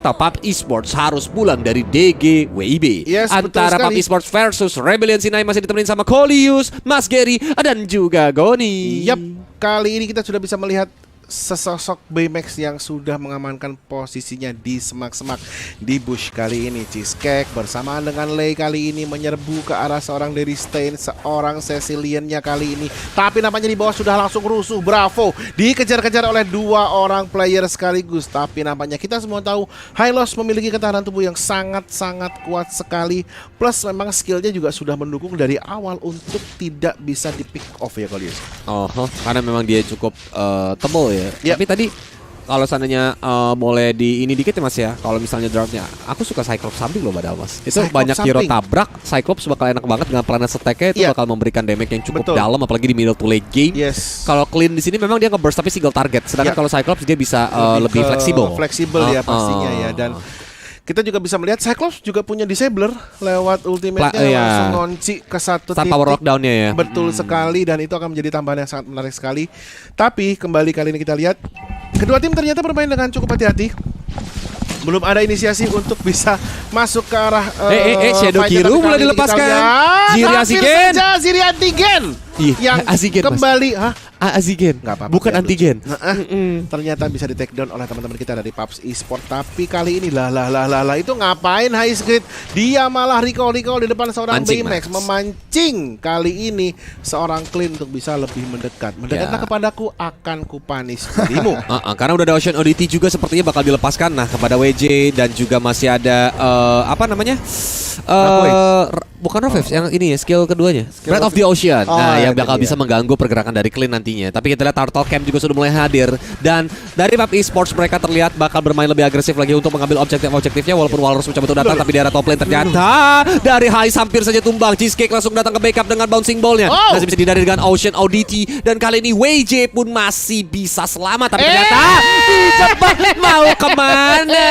PUBG Esports harus pulang dari DG WIB. Yes, antara PUBG Esports versus Rebellion Sinai masih ditemenin sama Kolius, Mas Gary, dan juga Goni. Yap, kali ini kita sudah bisa melihat sesosok Baymax yang sudah mengamankan posisinya di semak-semak di bush kali ini. Cheesecake bersamaan dengan Lei kali ini menyerbu ke arah seorang Dari Stain, seorang Cecilian-nya kali ini. Tapi nampaknya di bawah sudah langsung rusuh. Bravo, dikejar-kejar oleh dua orang player sekaligus. Tapi nampaknya kita semua tahu Hylos memiliki ketahanan tubuh yang sangat-sangat kuat sekali. Plus memang skillnya juga sudah mendukung dari awal untuk tidak bisa di pick off ya Kolius. Karena memang dia cukup tebal ya. Yep. Tapi tadi kalau seandainya boleh di ini dikit ya Mas ya, kalau misalnya draftnya, aku suka Cyclops samping loh padahal Mas. Itu Cyclops banyak hero samping. tabrak, Cyclops bakal enak banget dengan planet stack-nya itu bakal memberikan damage yang cukup Betul. dalam, apalagi di middle to late game. Yes. Kalau Clean di sini memang dia nge-burst tapi single target, sedangkan kalau Cyclops dia bisa lebih fleksibel. Fleksibel ya pastinya ya, dan kita juga bisa melihat Cyclops juga punya disabler lewat ultimate-nya langsung ngonci ke satu Start titik. power lockdown-nya ya. Betul sekali, dan itu akan menjadi tambahan yang sangat menarik sekali. Tapi kembali kali ini kita lihat kedua tim ternyata bermain dengan cukup hati-hati. Belum ada inisiasi untuk bisa masuk ke arah Shadow fight-nya, Kiru tapi mulai kali ini kita dilepaskan. lihat, Ziri hampir Azigen. saja Ziri Antigen yang Azigen, kembali Azigen, nggak apa-apa, bukan biar antigen. Ternyata bisa di take down oleh teman-teman kita dari PUBG Esports. Tapi kali ini lah itu ngapain High Script? Dia malah recall di depan seorang Baymax, memancing kali ini seorang Clean untuk bisa lebih mendekat. Mendekatlah kepadaku, akan kupanis dirimu. Karena udah ada Ocean Oddity juga sepertinya bakal dilepaskan. Nah, kepada WJ dan juga masih ada apa namanya? Bukan Revive, yang ini ya, skill keduanya, Breath of the Ocean. Yang bakal bisa mengganggu pergerakan dari Clean nantinya. Tapi kita lihat Turtle Camp juga sudah mulai hadir, dan dari PUBG Esports mereka terlihat bakal bermain lebih agresif lagi untuk mengambil objektifnya. Walaupun Walrus mencoba untuk datang, tapi di arah top lane ternyata dari High hampir saja tumbang. Cheesecake langsung datang ke backup dengan bouncing ballnya. Masih bisa dihindari dengan Ocean Oddity, dan kali ini WJ pun masih bisa selamat. Tapi ternyata dijebak. Mau kemana?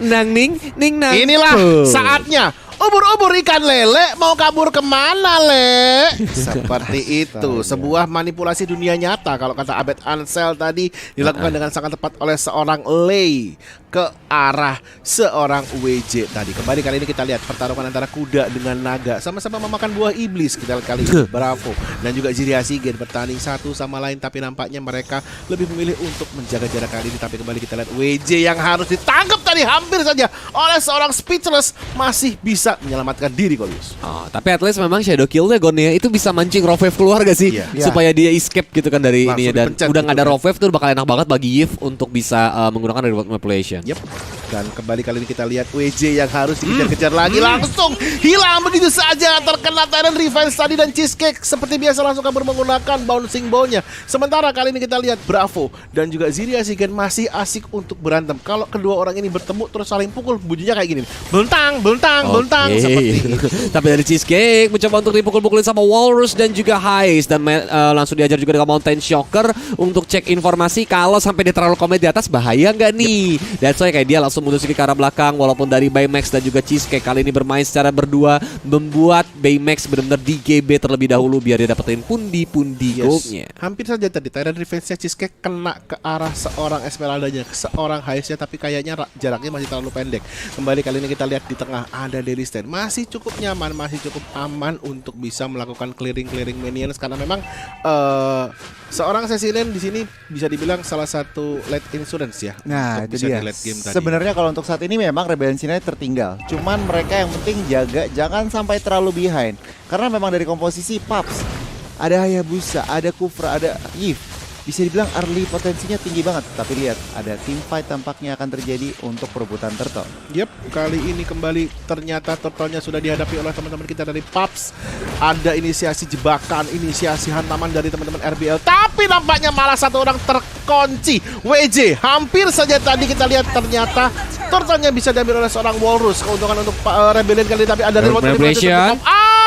Nang ning. Inilah saatnya. Ubur-ubur ikan lele, mau kabur kemana, Le? Seperti itu, sebuah manipulasi dunia nyata kalau kata Abed Ansel tadi, dilakukan dengan sangat tepat oleh seorang Lei ke arah seorang WJ tadi. Kembali kali ini kita lihat pertarungan antara kuda dengan naga, sama-sama memakan buah iblis kita kali ini. Bravo. Dan juga Ziri Azigen bertanding satu sama lain, tapi nampaknya mereka lebih memilih untuk menjaga jarak kali ini. Tapi kembali kita lihat WJ yang harus ditangkap tadi hampir saja oleh seorang Speechless masih bisa menyelamatkan diri Kolius. Tapi at least memang Shadow Kill-nya Gonnya itu bisa mancing Rovewave keluar gak sih? Supaya dia escape gitu kan dari ini ya. Dan udah gak ada Rovewave tuh bakal enak banget bagi Yves untuk bisa menggunakan reward manipulation. Yep. Dan kembali kali ini kita lihat WJ yang harus dikejar-kejar lagi langsung hilang begitu saja, terkena Tyrant Revenge tadi, dan Cheesecake seperti biasa langsung kabur menggunakan bouncing ball-nya. Sementara kali ini kita lihat Bravo dan juga Ziri Azigen masih asik untuk berantem. Kalau kedua orang ini bertemu terus saling pukul, bunyinya kayak gini. Belentang seperti itu. Tapi dari Cheesecake mencoba untuk dipukul-pukulin sama Walrus dan juga Heist, dan langsung diajar juga dengan Mountain Shocker untuk cek informasi kalau sampai dia terlalu komit di atas bahaya nggak nih. That's why kayak dia langsung mundur sedikit ke arah belakang. Walaupun dari Baymax dan juga Cheesecake kali ini bermain secara berdua, membuat Baymax benar-benar di GB terlebih dahulu biar dia dapetin pundi-pundi goldnya. Hampir saja tadi Tyrant Revenge-nya Cheesecake kena ke arah seorang Esmeralda-nya, ke seorang Heist-nya, tapi kayaknya jaraknya masih terlalu pendek. Kembali kali ini kita lihat di tengah ada Dari Stain, masih cukup nyaman, masih cukup aman untuk bisa melakukan clearing minions, karena memang seorang Cecilian di sini bisa dibilang salah satu late insurance ya. Nah, itu dia. Sebenarnya kalau untuk saat ini memang Rebellion Sinai tertinggal. Cuman mereka yang penting jaga jangan sampai terlalu behind. Karena memang dari komposisi PUBG ada Hayabusa, ada Kufra, ada Yves. Bisa dibilang early potensinya tinggi banget. Tapi lihat, ada team fight tampaknya akan terjadi untuk perebutan Turtle. Yep, kali ini kembali ternyata Turtle-nya sudah dihadapi oleh teman-teman kita dari PUBG. Ada inisiasi jebakan, inisiasi hantaman dari teman-teman RBL. Tapi nampaknya malah satu orang terkunci. WJ, hampir saja tadi kita lihat ternyata Turtle-nya bisa diambil oleh seorang Walrus. Keuntungan untuk Rebellion kali ini, tapi ada remote manipulation.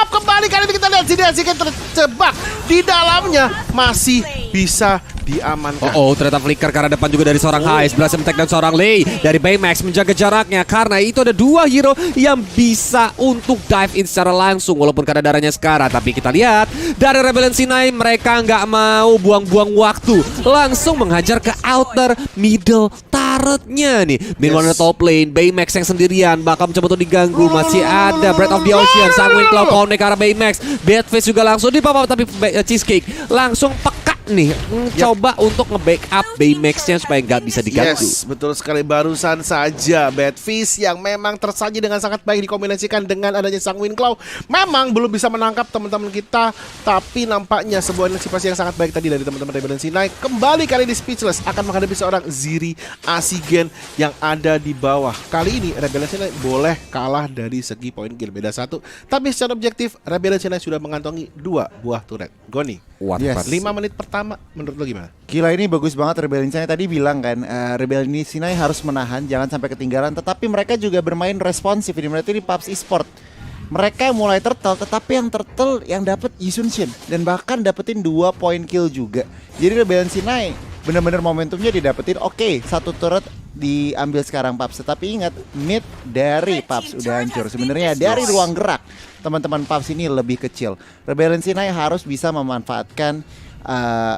Kembali kali ini kita lihat Ziri Azigen terjebak di dalamnya, masih bisa diamankan. Ternyata flicker karena depan juga dari seorang Hais, Blast Attack dan seorang Lei dari Baymax menjaga jaraknya karena itu ada 2 hero yang bisa untuk dive in secara langsung walaupun karena darahnya sekarang. Tapi kita lihat dari Rebellion C9 mereka nggak mau buang-buang waktu, langsung menghajar ke outer middle turretnya nih. Meanwhile top lane Baymax yang sendirian bakal mencoba untuk diganggu. Masih ada Breath of the Ocean, Sanguine Claw connect ke arah Baymax. Badface juga langsung dipapa tapi Cheesecake langsung peka nih coba untuk nge-backup Baymax-nya supaya nggak bisa diganggu. Yes, betul sekali. Barusan saja Badfish yang memang tersaji dengan sangat baik dikombinasikan dengan adanya Sanguine Claw memang belum bisa menangkap teman-teman kita, tapi nampaknya sebuah antisipasi yang sangat baik tadi dari teman-teman Rebellion C9. Kembali kali ini Speechless akan menghadapi seorang Ziri Asigen yang ada di bawah. Kali ini Rebellion C9 boleh kalah dari segi poin kill beda 1, tapi secara objektif Rebellion C9 sudah mengantongi 2 buah turret. Goni, Yes. 5 menit pertama menurut lo gimana? Gila, ini bagus banget Rebellion C9 tadi bilang kan, Rebellion C9 harus menahan, jangan sampai ketinggalan. Tetapi mereka juga bermain responsif ini. Berarti di PUBG Esport mereka mulai turtle, tetapi yang turtle yang dapat Yisun Shin dan bahkan dapetin 2 poin kill juga. Jadi Rebellion C9 benar-benar momentumnya didapetin. Oke, 1 turret diambil sekarang PUBG, tapi ingat mid dari PUBG udah hancur. Sebenarnya dari ruang gerak teman-teman PUBG ini lebih kecil. Rebellion C9 harus bisa memanfaatkan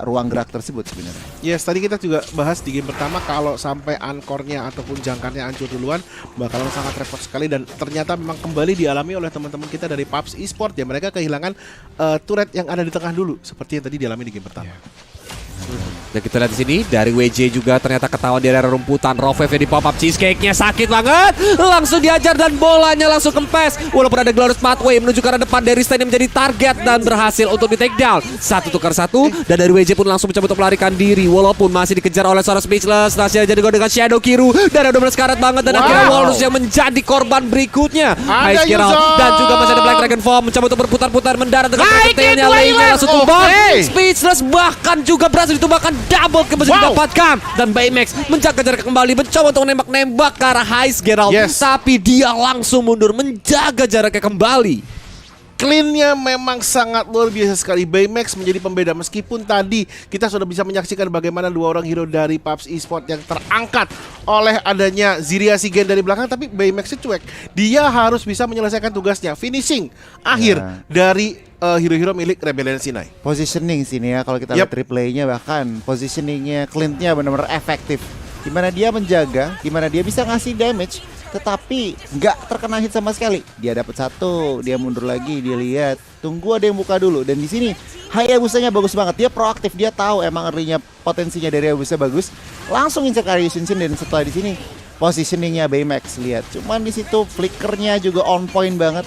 ruang gerak tersebut sebenarnya. Yes, tadi kita juga bahas di game pertama kalau sampai ankornya ataupun jangkarnya hancur duluan bakalan sangat repot sekali, dan ternyata memang kembali dialami oleh teman-teman kita dari PUBG Esport ya. Mereka kehilangan turret yang ada di tengah dulu seperti yang tadi dialami di game pertama. Dan kita lihat di sini dari WJ juga ternyata ketahuan di area rumputan. Rofev yang di pop up, Cheesecake-nya sakit banget. Langsung diajar dan bolanya langsung kempes. Walaupun ada Glorious Pathway menuju ke arah depan, dari Stain yang menjadi target dan berhasil untuk di take down. 1 tukar 1 dan dari WJ pun langsung mencoba untuk melarikan diri walaupun masih dikejar oleh seorang Speechless. Nasya jadi gol dengan Shadow Kiru dan ada 12 karat banget dan akhirnya Walrus yang menjadi korban berikutnya. High Geralt dan juga masih ada Black Dragon Form mencoba untuk berputar-putar mendarat dengan tailnya Lane langsung tumbang. Speechless bahkan juga berhasil ditumbangkan, double ke didapatkan dan Baymax menjaga jarak kembali, mencoba untuk nembak-nembak ke arah High Geralt, tapi dia langsung mundur menjaga jaraknya kembali. Clean-nya memang sangat luar biasa sekali. Baymax menjadi pembeda meskipun tadi kita sudah bisa menyaksikan bagaimana 2 orang hero dari PUBG Esport yang terangkat oleh adanya Ziria Sigen dari belakang, tapi Baymax cuek. Dia harus bisa menyelesaikan tugasnya, finishing akhir dari hero-hero milik Rebellion C9. Positioning sini ya, kalau kita lihat replaynya bahkan positioningnya Clint-nya benar-benar efektif. Gimana dia menjaga, gimana dia bisa ngasih damage tetapi nggak terkena hit sama sekali. Dia dapat 1, dia mundur lagi, dia lihat, tunggu ada yang buka dulu. Dan di sini Hayabusanya bagus banget, dia proaktif, dia tahu emang early-nya potensinya dari Hayabusa bagus, langsung injak area Yusin Shin. Dan setelah di sini positioningnya Baymax, lihat, cuman di situ flickernya juga on point banget.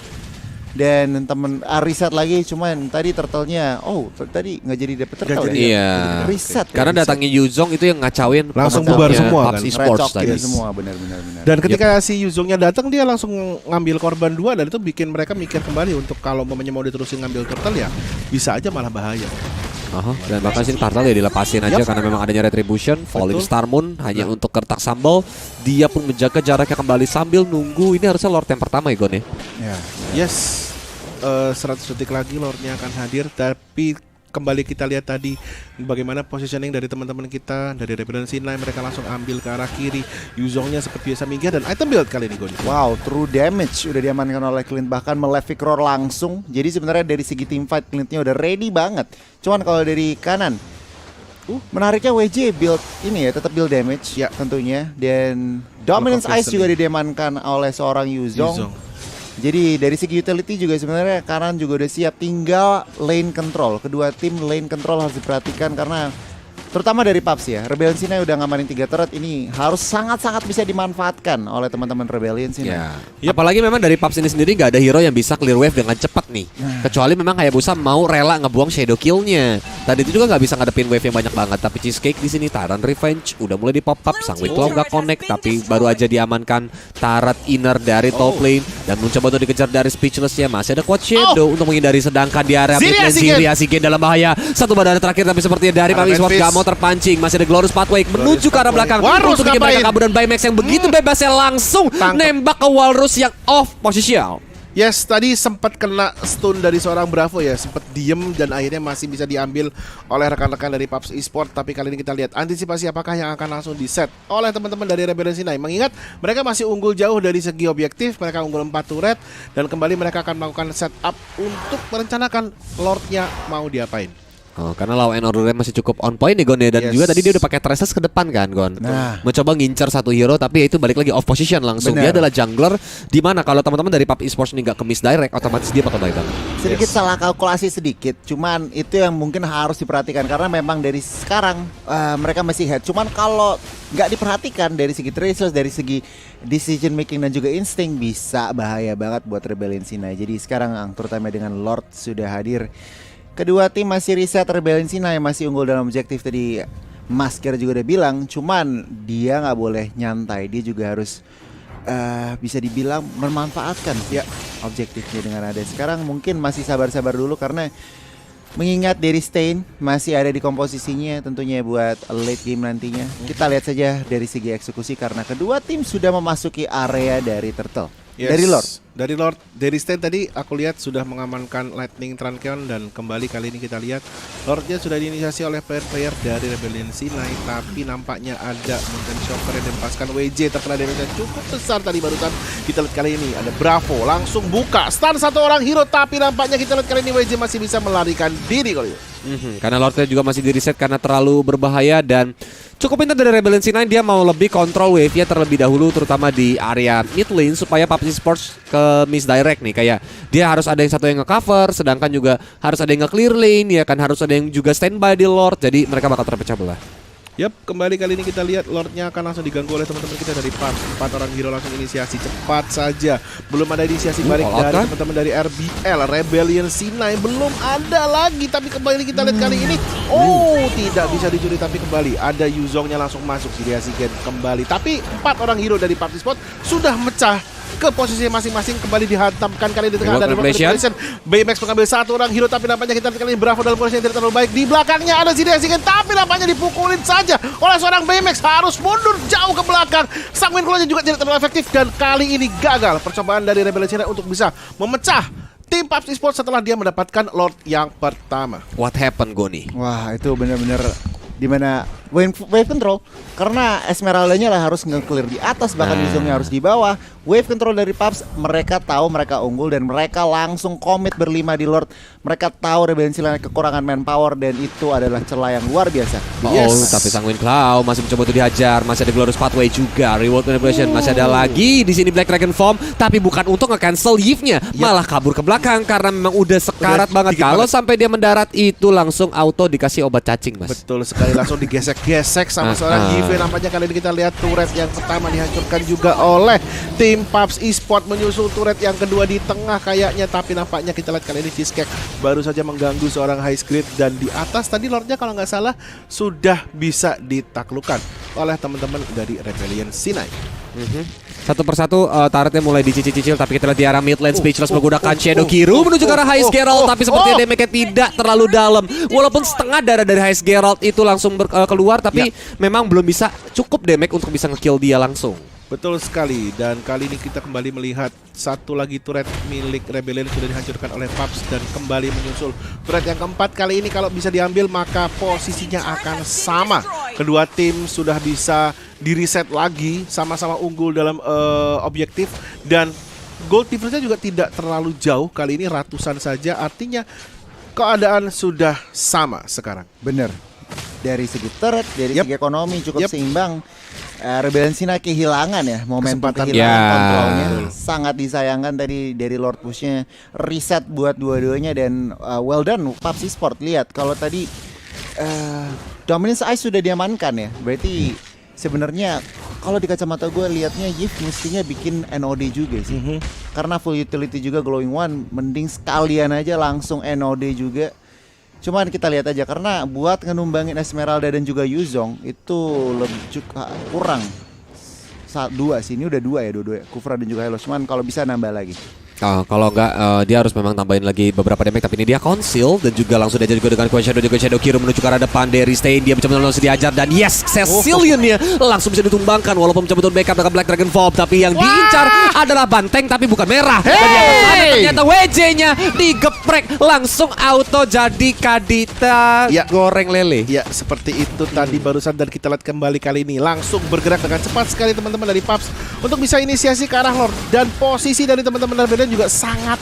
Dan temen reset lagi, cuman tadi turtle-nya tadi nggak jadi dapet turtle ya. Iya. Reset karena datangnya Yuzong itu yang ngacauin langsung bubar semua kan. PUBG Sports tadi. Semua benar. Dan ketika si Yuzongnya datang, dia langsung ngambil korban 2 dan itu bikin mereka mikir kembali untuk kalau mau diterusin ngambil turtle ya bisa aja malah bahaya. Dan bahkan sini Turtle ya dilepasin aja karena memang adanya Retribution. Falling Star Moon hanya untuk kertak sambal. Dia pun menjaga jaraknya kembali sambil nunggu. Ini harusnya Lord yang pertama ya Gon ya. Yes, 100 detik lagi Lordnya akan hadir. Tapi kembali kita lihat tadi bagaimana positioning dari teman-teman kita dari Rebellion C9. Mereka langsung ambil ke arah kiri. Yuzongnya seperti biasa minggir dan item build kali ini Gon. Wow, true damage udah diamankan oleh Clint, bahkan Malefic Roar langsung. Jadi sebenarnya dari segi team fight Clintnya udah ready banget. Cuman kalau dari kanan menariknya WJ build ini ya, tetap build damage ya tentunya. Dan Dominance Ice juga diamankan oleh seorang Yuzong. Jadi dari segi utility juga sebenarnya kanan juga udah siap, tinggal lane control. Kedua tim lane control harus diperhatikan karena terutama dari PUBG ya. Rebellion C9 udah ngamanin 3 turret, ini harus sangat-sangat bisa dimanfaatkan oleh teman-teman Rebellion C9. Apalagi memang dari PUBG ini sendiri nggak ada hero yang bisa clear wave dengan cepat nih. Kecuali memang Hayabusa mau rela ngebuang shadow kill-nya. Tadi itu juga nggak bisa ngadepin wave yang banyak banget. Tapi Cheesecake di sini Tyrant Revenge udah mulai di pop up. Sanguine Claw nggak connect, tapi baru aja diamankan turret inner dari top lane dan mencoba untuk dikejar dari Speechless ya. Masih ada Quad Shadow untuk menghindari, sedangkan di area mid lane Ziria Sigen dalam bahaya. Satu badan terakhir tapi sepertinya dari PUBG Esport gak mau terpancing. Masih ada Glorious Pathway menuju ke arah belakang untuk mereka kabur, dan Baymax yang begitu bebasnya langsung nembak ke Walrus yang off position. Yes, tadi sempat kena stun dari seorang Bravo ya, sempat diem dan akhirnya masih bisa diambil oleh rekan-rekan dari PUBG Esports. Tapi kali ini kita lihat antisipasi apakah yang akan langsung di set oleh teman-teman dari Rebellion Sinai. Mengingat mereka masih unggul jauh dari segi objektif, mereka unggul 4 turret dan kembali mereka akan melakukan setup untuk merencanakan Lordnya mau diapain. Oh, karena law and order masih cukup on point nih Gon ya. Dan juga tadi dia udah pakai Traces ke depan kan Gon. Nah. Mencoba ngincer satu hero tapi itu balik lagi off position langsung. Bener. Dia adalah jungler di mana kalau teman-teman dari PUBG Esports ini nggak ke misdirect otomatis dia bakal baik banget. Sedikit salah kalkulasi sedikit, cuman itu yang mungkin harus diperhatikan karena memang dari sekarang mereka masih head. Cuman kalau nggak diperhatikan dari segi Traces, dari segi decision making dan juga insting bisa bahaya banget buat Rebellion Sinai. Jadi sekarang terutama dengan Lord sudah hadir, kedua tim masih riset. Rebellion Sinai masih unggul dalam objektif tadi. Masker juga udah bilang, cuman dia nggak boleh nyantai. Dia juga harus bisa dibilang memanfaatkan ya objektifnya dengan ada. Sekarang mungkin masih sabar-sabar dulu karena mengingat dari Stain masih ada di komposisinya tentunya buat late game nantinya. Kita lihat saja dari segi eksekusi karena kedua tim sudah memasuki area dari Turtle. Yes. Dari Lord. Dari Stain tadi aku lihat sudah mengamankan Lightning Trancheon dan kembali kali ini kita lihat Lordnya sudah diinisiasi oleh player-player dari Rebellion Sinai, tapi nampaknya ada Mountain Shocker yang dilepaskan. WJ terkena damage yang cukup besar tadi barusan. Kita lihat kali ini ada Bravo langsung buka stun satu orang hero, tapi nampaknya kita lihat kali ini WJ masih bisa melarikan diri kali ini. Karena Lordnya juga masih di reset karena terlalu berbahaya dan cukup pintar dari Rebellion Sinai. Dia mau lebih kontrol wave-nya terlebih dahulu terutama di area mid lane supaya PUBG Esports ke misdirect nih. Kayak dia harus ada yang satu yang nge-cover, sedangkan juga harus ada yang nge-clear lane ya kan, harus ada yang juga standby di Lord. Jadi mereka bakal terpecah belah. Yap, kembali kali ini kita lihat Lordnya akan langsung diganggu oleh teman-teman kita dari PUBG. 4 orang hero langsung inisiasi cepat saja. Belum ada inisiasi balik dari teman-teman dari RBL. Rebellion Sinai belum ada lagi. Tapi kembali kita lihat kali ini, tidak bisa dicuri. Tapi kembali ada Yuzongnya langsung masuk. Siriasi Gen kembali. Tapi 4 orang hero dari PUBG Sport sudah mecah ke posisi masing-masing, kembali dihantamkan kali di tengah ada Revelation. Baymax mengambil satu orang hero, tapi nampaknya kita kali ini Bravo dalam posisi yang tidak terlalu baik. Di belakangnya ada Zidane, tapi nampaknya dipukulin saja oleh seorang Baymax, harus mundur jauh ke belakang. Sang Winkulanya juga tidak terlalu efektif dan kali ini gagal percobaan dari Revelation untuk bisa memecah tim PUBG Esports setelah dia mendapatkan Lord yang pertama. What happened Goni? Wah, itu benar-benar dimana wave control karena Esmeralda-nya lah harus nge-clear di atas, bahkan Yuzongnya harus di bawah. Wave control dari PUBG, mereka tahu mereka unggul dan mereka langsung komit berlima di Lord. Mereka tahu Rebellion Sinai kekurangan manpower dan itu adalah celah yang luar biasa. Tapi Sanguine Cloud masih mencoba untuk dihajar. Masih ada Glorious Pathway juga, Reward Manipulation. Masih ada lagi di sini Black Dragon Form, tapi bukan untuk nge-cancel Yves-nya, malah kabur ke belakang karena memang udah sekarat banget. Kalau sampai dia mendarat itu langsung auto dikasih obat cacing, Mas. Betul sekali, langsung digesek-gesek sama seorang Yves. Nampaknya kali ini kita lihat turret yang pertama dihancurkan juga oleh tim PUBG Esports, menyusul turret yang kedua di tengah kayaknya, tapi nampaknya kita lihat kali ini Cheesecake baru saja mengganggu seorang High Grid dan di atas tadi Lordnya kalau nggak salah sudah bisa ditaklukkan oleh teman-teman dari Rebellion Sinai. Satu persatu turretnya mulai dicicil-cicil, tapi kita lihat di arah mid lane Speechless menggunakan Shadow Kiru menuju ke arah High Geralt, tapi sepertinya damage-nya tidak terlalu dalam. Walaupun setengah darah dari High Geralt itu langsung keluar, tapi memang belum bisa cukup damage untuk bisa nge-kill dia langsung. Betul sekali, dan kali ini kita kembali melihat satu lagi turret milik Rebellion sudah dihancurkan oleh PUBG dan kembali menyusul turret yang keempat. Kali ini kalau bisa diambil maka posisinya akan sama. Kedua tim sudah bisa di-reset lagi, sama-sama unggul dalam objektif dan gold difference-nya juga tidak terlalu jauh. Kali ini ratusan saja, artinya keadaan sudah sama sekarang. Bener, dari segi turret, dari segi ekonomi cukup seimbang. Rebellion Sinai kehilangan ya momentum, kehilangan kontrolnya. Sangat disayangkan tadi dari Lord Push-nya. Reset buat dua-duanya dan well done PUBG Esports. Lihat kalau tadi Dominance Ice sudah diamankan ya. Berarti sebenarnya kalau di kacamata gue liatnya Yves mestinya bikin NOD juga sih. Karena full utility juga Glowing One, mending sekalian aja langsung NOD juga. Cuman kita lihat aja karena buat ngenumbangin Esmeralda dan juga Yuzong itu lebih kurang dua sih. Ini udah dua ya, dua-dua Kufra dan juga Halo. Cuman kalau bisa nambah lagi. Kalau enggak dia harus memang tambahin lagi beberapa damage, tapi ini dia conceal dan juga langsung diajar juga dengan Shadow juga Shadow Kiro menuju ke arah depan dari Stain. Dia mencoba langsung diajar dan yes, Cecilion-nya langsung bisa ditumbangkan walaupun mencoba turun backup dengan Black Dragon Vault, tapi yang diincar adalah banteng tapi bukan merah. Dan di atas sana ternyata WJ-nya digeprek langsung auto jadi Kadita goreng lele. Ya, seperti itu tadi barusan, dan kita lihat kembali kali ini langsung bergerak dengan cepat sekali teman-teman dari Paps untuk bisa inisiasi ke arah Lord, dan posisi dari teman-teman Rebellion juga sangat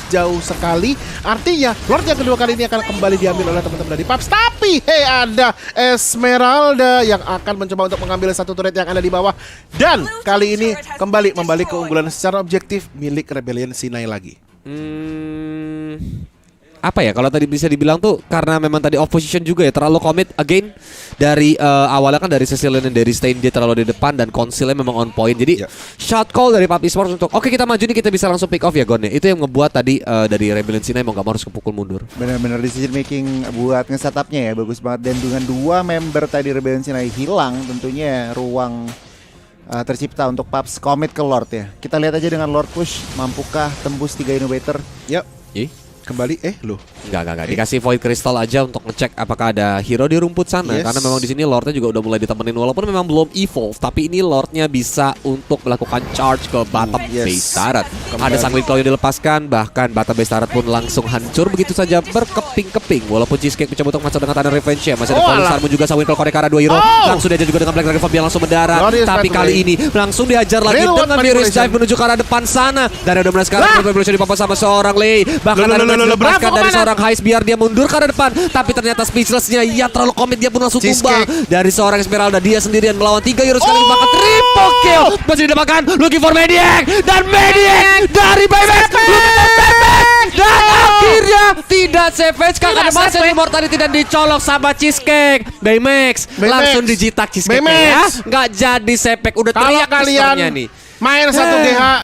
jauh sekali. Artinya Lord yang kedua kali ini akan kembali diambil oleh teman-teman dari Paps. Tapi ada Esmeralda yang akan mencoba untuk mengambil satu turret yang ada di bawah, dan kali ini kembali membalik keunggulan secara objektif milik Rebellion Sinai lagi. Apa ya, kalau tadi bisa dibilang tuh karena memang tadi off position juga ya, terlalu commit again dari awalnya kan dari Cecilion dan dari Stain dia terlalu di depan dan conceal-nya memang on point. Jadi shot call dari PUBG Esports untuk oke kita maju nih, kita bisa langsung pick off ya Gon ya. Itu yang ngebuat tadi dari Rebellion Sinai mau gak mau harus kepukul mundur. Benar-benar decision making buat nge-setupnya ya bagus banget, dan dengan dua member tadi Rebellion Sinai hilang tentunya ruang tercipta untuk Paps commit ke Lord ya. Kita lihat aja dengan Lord push mampukah tembus 3 innovator. Yuk. Kembali loh. Enggak. Dikasih Void Crystal aja untuk ngecek apakah ada hero di rumput sana. Karena memang di sini Lordnya juga udah mulai ditemenin walaupun memang belum evolve, tapi ini Lordnya bisa untuk melakukan charge ke bottom base turret. Ada Sanguine Claw yang dilepaskan, bahkan bottom base turret pun langsung hancur begitu saja berkeping-keping. Walaupun Cheesecake mencoba untuk masuk dengan tanah revenge-nya, masih ada Polisarmu juga Sanguine Claw Kodekara 2 hero. Langsung diajar juga dengan Black Dragon Vault yang langsung mendarat. Tapi kali ini langsung diajar lagi dengan Furious Dive menuju ke arah depan sana. Dan ada sekarang Revolution dipapa sama seorang Lei. Bahkan ada lepaskan dari seorang Heist biar dia mundur ke arah depan, tapi ternyata speechless-nya ya terlalu komit, dia pun langsung tumbang dari seorang Esmeralda. Dia sendirian melawan 3 hero sekali, bahkan triple kill masih didapatkan. Looking for Mediac, dan Mediac dari Baymax dan akhirnya tidak savage karena masih Immortality dan dicolok sama Cheesecake. Baymax langsung dijitak Cheesecake ya, nggak jadi sepek, udah teriak kalian nih main 1 GH